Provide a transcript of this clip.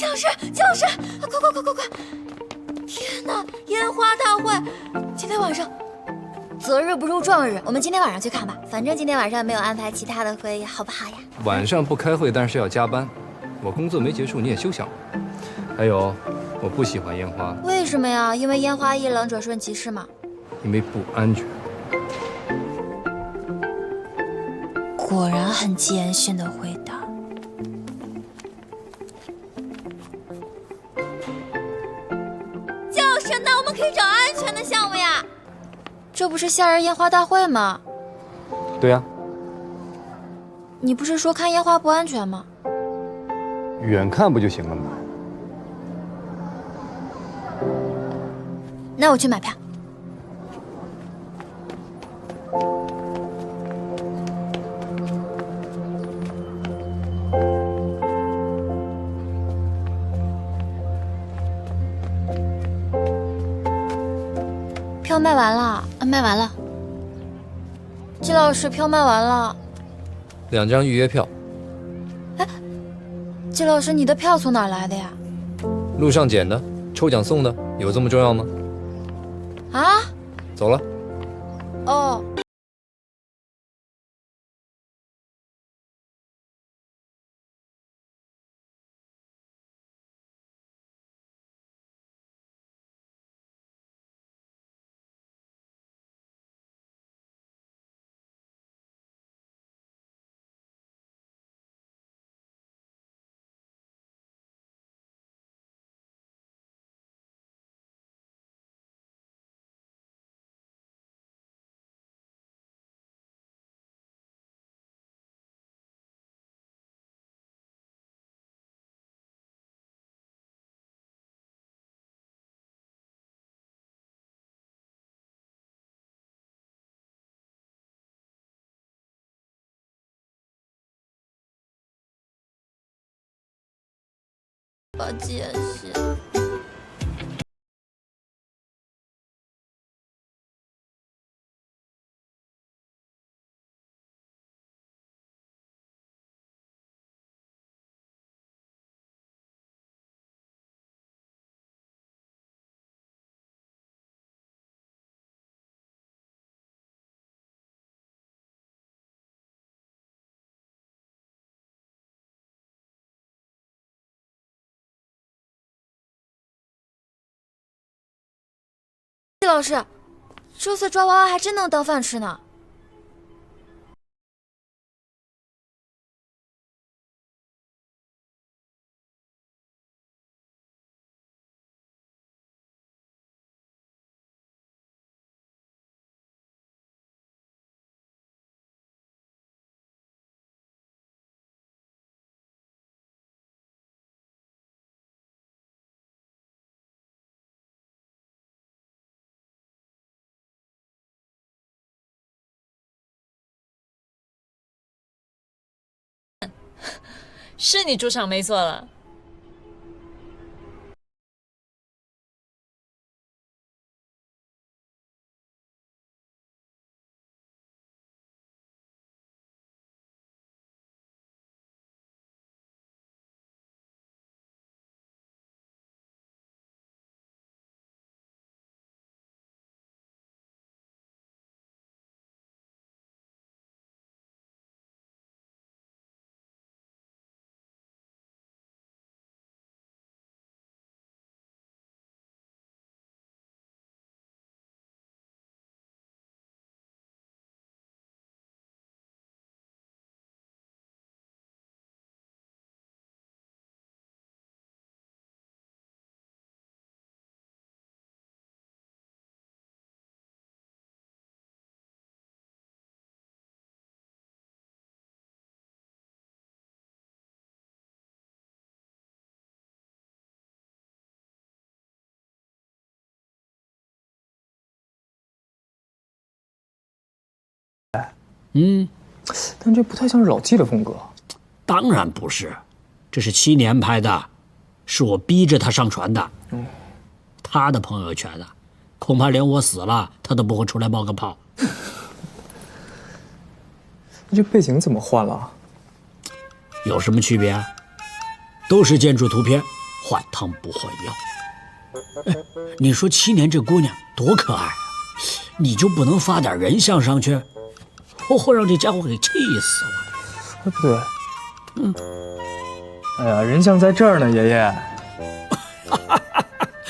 僵尸！僵尸！快快快快快！天哪，烟花大会！今天晚上，择日不如撞日，我们今天晚上去看吧。反正今天晚上没有安排其他的会议，好不好呀？晚上不开会，但是要加班。我工作没结束，你也休想。还有，我不喜欢烟花。为什么呀？因为烟花易冷者顺其势嘛。因为不安全。果然很艰辛的回答。就是那我们可以找安全的项目呀。这不是夏日烟花大会吗？对呀。你不是说看烟花不安全吗？远看不就行了吗？那我去买票。票卖完了，卖完了。季老师，票卖完了。2张预约票。哎，季老师，你的票从哪儿来的呀？路上捡的，抽奖送的，有这么重要吗？啊？走了。哦。我解释。季老师，这次抓娃娃还真能当饭吃呢。是你主场没错了。但这不太像是老纪的风格。当然不是，这是7年拍的，是我逼着他上传的。他的朋友圈啊，恐怕连我死了，他都不会出来冒个泡。这背景怎么换了？有什么区别啊？都是建筑图片，换汤不换药。哎，你说7年这姑娘多可爱啊，你就不能发点人相上去？我让这家伙给气死了。哎，不对，哎呀，人像在这儿呢，爷爷。